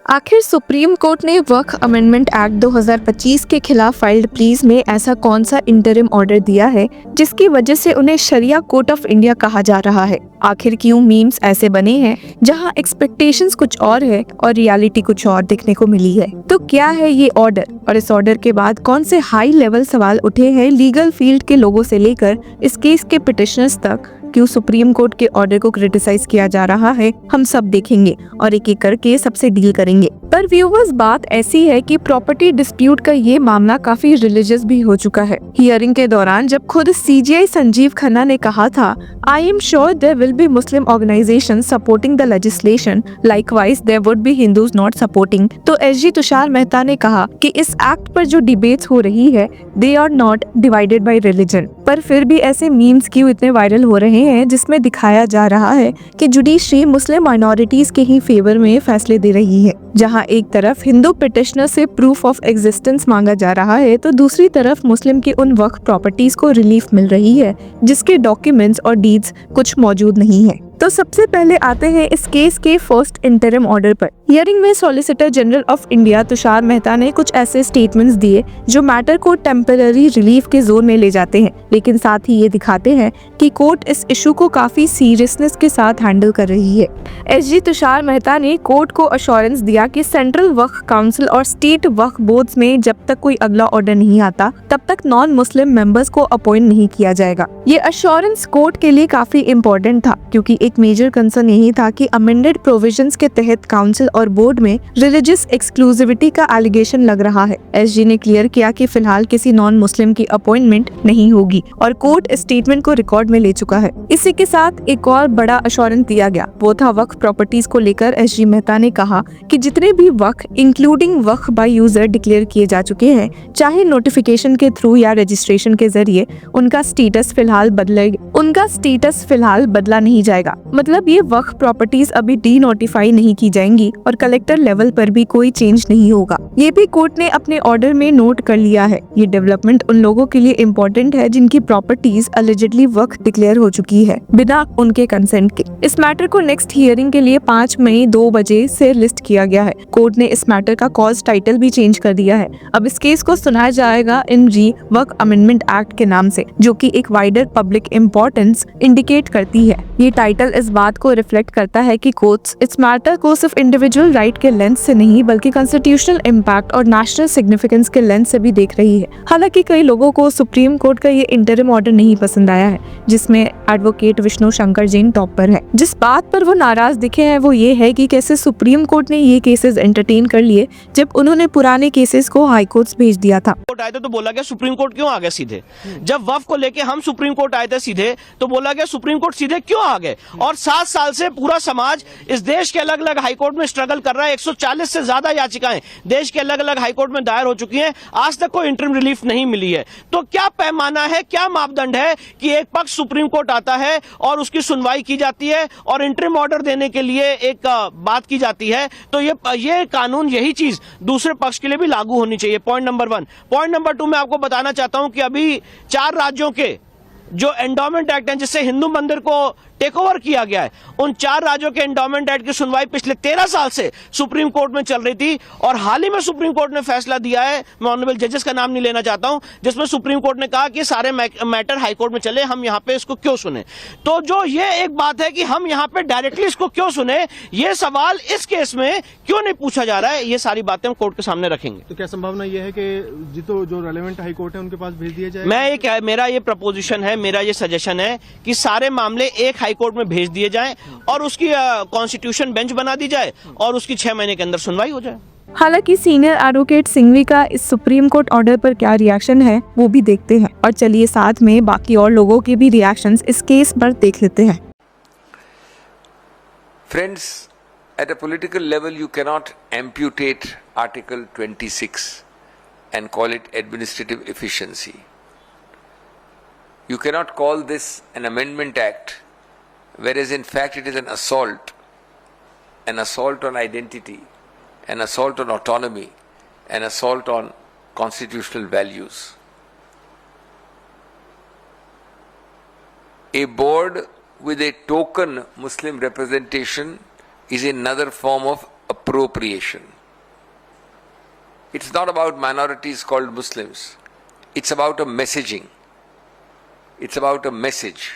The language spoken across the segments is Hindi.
आखिर सुप्रीम कोर्ट ने वक्फ अमेंडमेंट एक्ट 2025 के खिलाफ फाइल्ड प्लीज में ऐसा कौन सा इंटरिम ऑर्डर दिया है जिसकी वजह से उन्हें शरिया कोर्ट ऑफ इंडिया कहा जा रहा है। आखिर क्यों मीम्स ऐसे बने हैं जहां एक्सपेक्टेशंस कुछ और है और रियलिटी कुछ और देखने को मिली है। तो क्या है ये ऑर्डर और इस ऑर्डर के बाद कौन से हाई लेवल सवाल उठे हैं लीगल फील्ड के लोगों से लेकर इस केस के पिटिशनर्स तक, क्यों सुप्रीम कोर्ट के ऑर्डर को क्रिटिसाइज किया जा रहा है, हम सब देखेंगे और एक एक करके सबसे डील करेंगे। पर व्यूवर्स, बात ऐसी है कि प्रॉपर्टी डिस्प्यूट का ये मामला काफी रिलीजियस भी हो चुका है। हियरिंग के दौरान जब खुद सीजीआई संजीव खन्ना ने कहा था, I am sure there will be Muslim organisation supporting the legislation, likewise there would be Hindus not supporting, तो एसजी तुषार मेहता ने कहा कि इस एक्ट पर जो डिबेट्स हो रही है they are not divided by religion. पर फिर भी ऐसे मीम्स क्यों इतने वायरल हो रहे हैं जिसमें दिखाया जा रहा है कि जुडिशरी मुस्लिम माइनॉरिटीज के ही फेवर में फैसले दे रही है। जहां एक तरफ हिंदू पिटिशनर से प्रूफ ऑफ एग्जिस्टेंस मांगा जा रहा है तो दूसरी तरफ मुस्लिम की उन वक्फ प्रॉपर्टीज को रिलीफ मिल रही है जिसके डॉक्यूमेंट्स और डीड्स कुछ मौजूद नहीं है। तो सबसे पहले आते हैं इस केस के फर्स्ट इंटरिम ऑर्डर पर। हियरिंग में solicitor general of India Tushar Mehta ने कुछ ऐसे स्टेटमेंट्स दिए जो मैटर को टेम्पररी रिलीफ के जोन में ले जाते हैं, लेकिन साथ ही ये दिखाते हैं कि कोर्ट इस इशू को काफी सीरियसनेस के साथ हैंडल कर रही है। एसजी तुषार मेहता ने कोर्ट को अश्योरेंस दिया कि सेंट्रल वक्फ काउंसिल और स्टेट वक्फ बोर्ड्स में जब तक कोई अगला ऑर्डर नहीं आता तब तक नॉन मुस्लिम मेंबर्स को अपॉइंट नहीं किया जाएगा। ये अश्योरेंस कोर्ट के लिए काफी इम्पोर्टेंट था क्योंकि एक मेजर कंसर्न यही था कि अमेंडेड प्रोविजंस के तहत काउंसिल और बोर्ड में रिलीजियस एक्सक्लूसिविटी का एलिगेशन लग रहा है। एसजी ने क्लियर किया कि फिलहाल किसी नॉन मुस्लिम की अपॉइंटमेंट नहीं होगी और कोर्ट स्टेटमेंट को रिकॉर्ड में ले चुका है। इसी के साथ एक और बड़ा अश्योरेंस दिया गया, वो था वक्फ प्रॉपर्टीज को लेकर। एसजी मेहता ने कहा कि जितने भी waqf including waqf by user declare किए जा चुके हैं, चाहे नोटिफिकेशन के थ्रू या रजिस्ट्रेशन के जरिए, उनका स्टेटस फिलहाल बदला नहीं जाएगा। मतलब ये वक्फ प्रॉपर्टीज अभी डी नोटिफाई नहीं की जाएंगी और कलेक्टर लेवल पर भी कोई चेंज नहीं होगा। ये भी कोर्ट ने अपने ऑर्डर में नोट कर लिया है। ये डेवलपमेंट उन लोगों के लिए इम्पोर्टेंट है जिनकी प्रॉपर्टीज अलिजिडली वक्फ डिक्लेयर हो चुकी है बिना उनके कंसेंट के। इस मैटर को नेक्स्ट हियरिंग के लिए 5 मई 2 बजे से लिस्ट किया गया है। कोर्ट ने इस मैटर का कॉज टाइटल भी चेंज कर दिया है। अब इस केस को सुनाया जाएगा इन री वक्फ अमेंडमेंट एक्ट के नाम से, जो कि एक वाइडर पब्लिक इम्पोर्टेंस इंडिकेट करती है। ये टाइटल इस बात को रिफ्लेक्ट करता है कि कोर्ट्स इस मैटर को सिर्फ इंडिविजुअल राइट के लेंस से नहीं बल्कि कॉन्स्टिट्यूशनल इम्पैक्ट और नेशनल सिग्निफिकेंस के लेंस से भी देख रही है। हालांकि कई लोगों को सुप्रीम कोर्ट का ये इंटरिम ऑर्डर नहीं पसंद आया है, जिसमें एडवोकेट विष्णु शंकर जैन टॉप पर है। जिस बात पर वो नाराज दिखे हैं वो ये है कि कैसे सुप्रीम कोर्ट ने ये केसेस एंटरटेन कर लिए जब उन्होंने पुराने केसेस को हाई कोर्ट भेज दिया था। आए थे तो बोला गया सुप्रीम कोर्ट क्यों आ गए सीधे। जब वक्फ को लेके हम सुप्रीम कोर्ट आए थे सीधे तो बोला गया सुप्रीम कोर्ट सीधे क्यों आ गए। और 7 साल से पूरा समाज इस देश के अलग अलग हाईकोर्ट में स्ट्रगल कर रहा है। 140 से ज्यादा याचिकाएं देश के अलग अलग हाईकोर्ट में दायर हो चुकी हैं, आज तक कोई इंटरिम रिलीफ नहीं मिली है। तो क्या पैमाना है, क्या मापदंड है कि एक पक्ष सुप्रीम कोर्ट आता है और उसकी सुनवाई की जाती है और इंटरिम ऑर्डर देने के लिए एक बात की जाती है, तो ये कानून, यही चीज दूसरे पक्ष के लिए भी लागू होनी चाहिए। Point number 1। पॉइंट नंबर 2 मैं आपको बताना चाहता हूं कि अभी 4 राज्यों के जो एंडोमेंट एक्ट हैं जिससे हिंदू मंदिर को टेक ओवर किया गया है, उन 4 राज्यों के एंडोमेंट एक्ट की सुनवाई पिछले 13 साल से सुप्रीम कोर्ट में चल रही थी और हाल ही में सुप्रीम कोर्ट ने फैसला दिया है, मैं ऑनरेबल जजेस का नाम नहीं लेना चाहता हूं, जिसमें सुप्रीम कोर्ट ने कहा कि सारे मैटर हाई कोर्ट में चले, हम यहां पे इसको क्यों सुने। तो जो ये एक बात है कि हम यहां पे डायरेक्टली इसको क्यों सुने, ये सवाल इस केस में क्यों नहीं पूछा जा रहा है, ये सारी बातें हम कोर्ट के सामने रखेंगे। तो क्या संभावना ये है कि जो रेलेवेंट हाई कोर्ट है उनके पास भेज दिया जाए? मेरा ये प्रपोजिशन है, मेरा ये सजेशन है कि सारे मामले एक हाई कोर्ट में भेज दिए जाएं और उसकी कॉन्स्टिट्यूशन बेंच बना दी जाए और उसकी 6 महीने के अंदर सुनवाई हो जाए। हालांकि सीनियर एडवोकेट सिंघवी का इस सुप्रीम कोर्ट ऑर्डर पर क्या रिएक्शन है वो भी देखते हैं और चलिए साथ में बाकी और लोगों के भी रिएक्शंस इस केस पर देख लेते हैं। Friends, at a political level you cannot amputate Article 26 and call it administrative efficiency. You cannot call this an amendment act, whereas in fact it is an assault on identity, an assault on autonomy, an assault on constitutional values. A board with a token Muslim representation is another form of appropriation. It's not about minorities called Muslims. It's about a messaging. It's about a message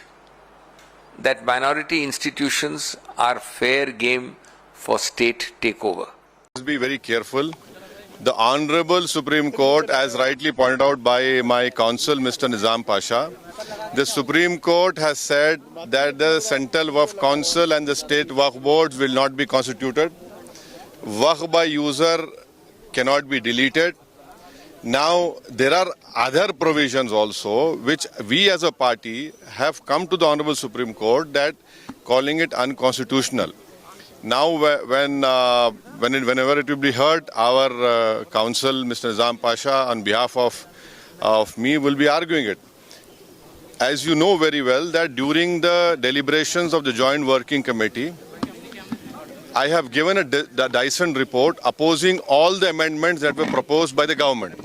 that minority institutions are fair game for state takeover. Let's be very careful. The Honorable Supreme Court, as rightly pointed out by my counsel, Mr. Nizam Pasha, the Supreme Court has said that the Central Waqf Council and the State Waqf Boards will not be constituted. Waqf by user cannot be deleted. Now, there are other provisions also which we as a party have come to the Honorable Supreme Court that calling it unconstitutional. Now, whenever it will be heard, our counsel, Mr. Nizam Pasha, on behalf of me, will be arguing it. As you know very well, that during the deliberations of the Joint Working Committee, I have given a Dyson report opposing all the amendments that were proposed by the government.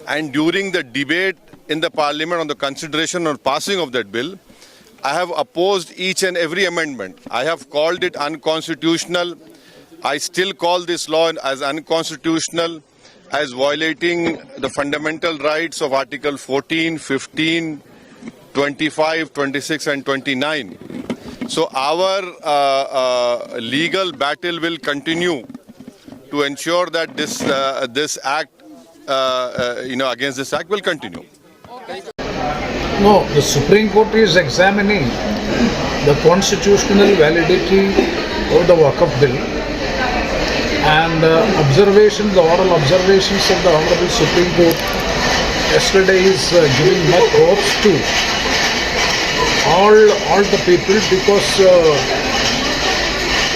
And during the debate in the Parliament on the consideration or passing of that bill, I have opposed each and every amendment. I have called it unconstitutional. I still call this law as unconstitutional, as violating the fundamental rights of Article 14, 15, 25, 26 and 29. So our legal battle will continue to ensure that this act, against this act will continue. No, the Supreme Court is examining the constitutional validity of the Waqf bill, and the oral observations of the Honorable Supreme Court yesterday is giving much hopes to all the people, because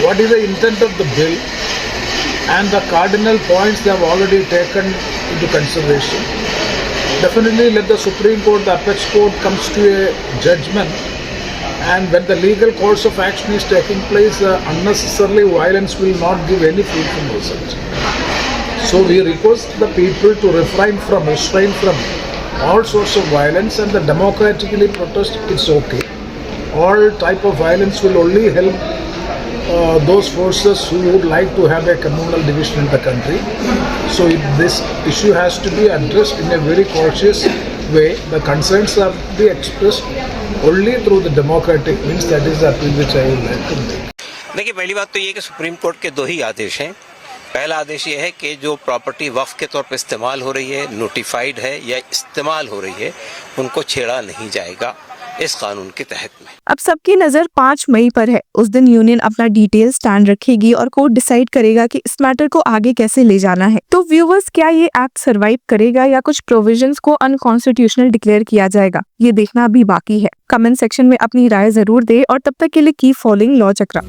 what is the intent of the bill and the cardinal points they have already taken into consideration. Definitely let the Supreme Court, the Apex Court comes to a judgment, and when the legal course of action is taking place, unnecessarily violence will not give any fruitful result. So we request the people to restrain from all sorts of violence, and the democratically protest, it's okay. All type of violence will only help those forces who would like to have a communal division in the country. So this issue has to be addressed in a very cautious way. The concerns have to be expressed only through the democratic means. That is the appeal which I would like to make. देखिए, पहली बात तो ये कि सुप्रीम कोर्ट के दो ही आदेश हैं। पहला आदेश ये है कि जो प्रॉपर्टी वक्फ के तौर पर इस्तेमाल हो रही है, नोटिफाइड है या इस्तेमाल हो रही है, उनको छेड़ा नहीं जाएगा इस कानून के तहत में। अब सबकी नजर 5 मई पर है। उस दिन यूनियन अपना डिटेल स्टैंड रखेगी और कोर्ट डिसाइड करेगा कि इस मैटर को आगे कैसे ले जाना है। तो व्यूवर्स, क्या ये एक्ट सरवाइव करेगा या कुछ प्रोविजंस को अनकॉन्स्टिट्यूशनल डिक्लेयर किया जाएगा, ये देखना अभी बाकी है। कमेंट सेक्शन में अपनी राय जरूर दे और तब तक के लिए कीप फॉलोइंग लॉ चक्रा।